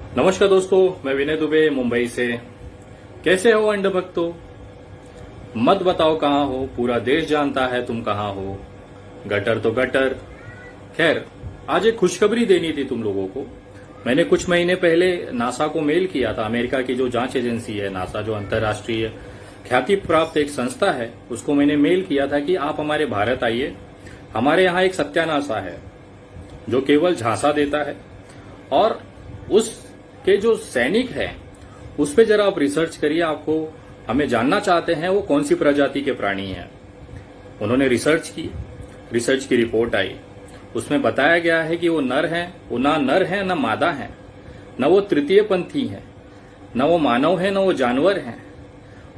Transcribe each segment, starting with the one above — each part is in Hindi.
नमस्कार दोस्तों, मैं विनय दुबे मुंबई से। कैसे हो अंड भक्तों? मत बताओ कहाँ हो, पूरा देश जानता है तुम कहाँ हो। गटर तो गटर। खैर, आज एक खुशखबरी देनी थी तुम लोगों को। मैंने कुछ महीने पहले नासा को मेल किया था। अमेरिका की जो जांच एजेंसी है नासा, जो अंतर्राष्ट्रीय ख्याति प्राप्त एक संस्था है, उसको मैंने मेल किया था कि आप हमारे भारत आइए। हमारे यहाँ एक सत्यानाशा है जो केवल झांसा देता है, और उसके जो सैनिक हैं उस पे जरा आप रिसर्च करिए। आपको हमें जानना चाहते हैं वो कौन सी प्रजाति के प्राणी हैं। उन्होंने रिसर्च की रिपोर्ट आई। उसमें बताया गया है कि वो नर हैं, वो ना नर हैं न मादा हैं, न वो तृतीय पंथी हैं, न वो मानव है न वो जानवर हैं।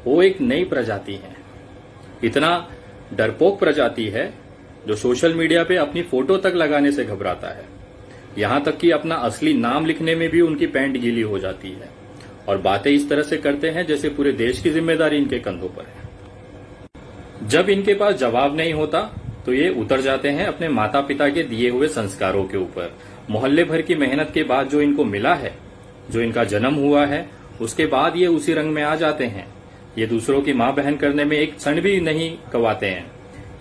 वो एक नई प्रजाति है। इतना डरपोक प्रजाति है जो सोशल मीडिया पे अपनी फोटो तक लगाने से घबराता है। यहां तक कि अपना असली नाम लिखने में भी उनकी पैंट गीली हो जाती है, और बातें इस तरह से करते हैं जैसे पूरे देश की जिम्मेदारी इनके कंधों पर है। जब इनके पास जवाब नहीं होता तो ये उतर जाते हैं अपने माता पिता के दिए हुए संस्कारों के ऊपर। मोहल्ले भर की मेहनत के बाद जो इनको मिला है, जो इनका जन्म हुआ है, उसके बाद ये उसी रंग में आ जाते हैं। ये दूसरों की मां बहन करने में एक क्षण भी नहीं गंवाते हैं।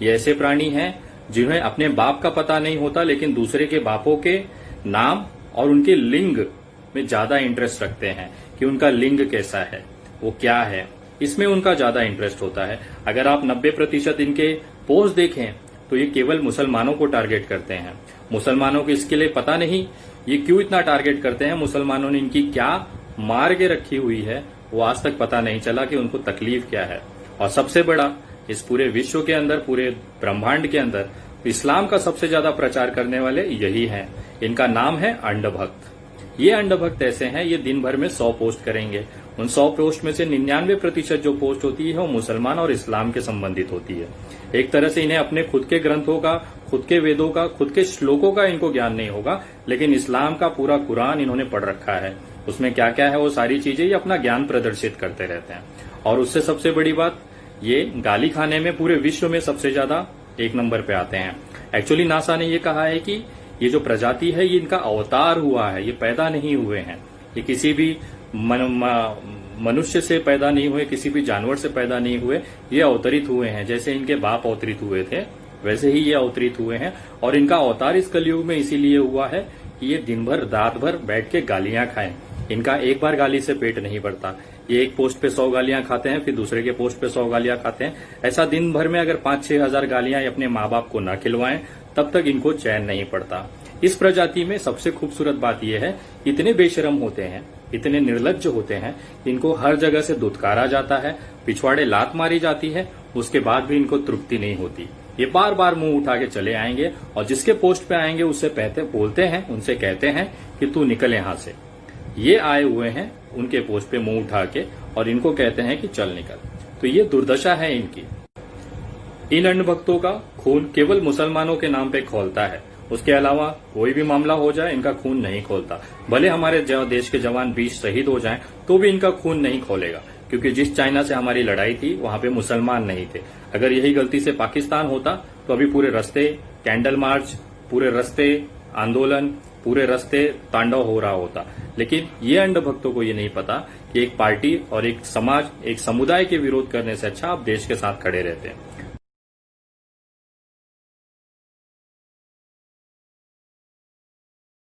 ये ऐसे प्राणी हैं जिन्हें अपने बाप का पता नहीं होता, लेकिन दूसरे के बापों के नाम और उनके लिंग में ज्यादा इंटरेस्ट रखते हैं कि उनका लिंग कैसा है, वो क्या है, इसमें उनका ज्यादा इंटरेस्ट होता है। अगर आप 90% इनके पोस्ट देखें तो ये केवल मुसलमानों को टारगेट करते हैं। मुसलमानों को इसके लिए पता नहीं ये क्यों इतना टारगेट करते हैं, मुसलमानों ने इनकी क्या मार के रखी हुई है, वो आज तक पता नहीं चला कि उनको तकलीफ क्या है। और सबसे बड़ा, इस पूरे विश्व के अंदर, पूरे ब्रह्मांड के अंदर इस्लाम का सबसे ज्यादा प्रचार करने वाले यही हैं। इनका नाम है अंडभक्त। ये अंडभक्त ऐसे हैं, ये दिन भर में 100 पोस्ट करेंगे। उन 100 पोस्ट में से 99% जो पोस्ट होती है वो मुसलमान और इस्लाम के संबंधित होती है। एक तरह से इन्हें अपने खुद के ग्रंथों का, खुद के वेदों का, खुद के श्लोकों का इनको ज्ञान नहीं होगा, लेकिन इस्लाम का पूरा कुरान इन्होंने पढ़ रखा है। उसमें क्या क्या है वो सारी चीजें ये अपना ज्ञान प्रदर्शित करते रहते हैं। और उससे सबसे बड़ी बात, ये गाली खाने में पूरे विश्व में सबसे ज्यादा 1 नंबर पे आते हैं। एक्चुअली नासा ने ये कहा है कि ये जो प्रजाति है ये इनका अवतार हुआ है, ये पैदा नहीं हुए हैं। ये किसी भी मनुष्य से पैदा नहीं हुए, किसी भी जानवर से पैदा नहीं हुए, ये अवतरित हुए हैं। जैसे इनके बाप अवतरित हुए थे वैसे ही ये अवतरित हुए हैं। और इनका अवतार इस कलयुग में इसीलिए हुआ है कि ये दिन भर रात भर बैठ के गालियां खाएं। इनका एक बार गाली से पेट नहीं भरता। ये एक पोस्ट पे 100 गालियां खाते हैं, फिर दूसरे के पोस्ट पे 100 गालियां खाते हैं। ऐसा दिन भर में अगर 5-6 हजार गालियां अपने माँ बाप को न खिलवाएं तब तक इनको चैन नहीं पड़ता। इस प्रजाति में सबसे खूबसूरत बात यह है, इतने बेशरम होते हैं, इतने निर्लज्ज होते हैं, इनको हर जगह से दुत्कारा जाता है, पिछवाड़े लात मारी जाती है, उसके बाद भी इनको तृप्ति नहीं होती। ये बार बार मुंह उठा के चले आएंगे, और जिसके पोस्ट पे आएंगे उससे बोलते हैं, उनसे कहते हैं कि तू निकल यहां से। ये आए हुए हैं उनके पोस्ट पे मुंह उठा के, और इनको कहते हैं कि चल निकल। तो ये दुर्दशा है इनकी। इन अंडभक्तों का खून केवल मुसलमानों के नाम पे खौलता है, उसके अलावा कोई भी मामला हो जाए इनका खून नहीं खोलता। भले हमारे देश के जवान 20 शहीद हो जाएं तो भी इनका खून नहीं खोलेगा, क्योंकि जिस चाइना से हमारी लड़ाई थी वहां पे मुसलमान नहीं थे। अगर यही गलती से पाकिस्तान होता तो अभी पूरे रास्ते कैंडल मार्च, पूरे रास्ते आंदोलन, पूरे रास्ते तांडव हो रहा होता। लेकिन ये अंडभक्तों को ये नहीं पता कि एक पार्टी और एक समाज, एक समुदाय के विरोध करने से अच्छा आप देश के साथ खड़े रहते हैं।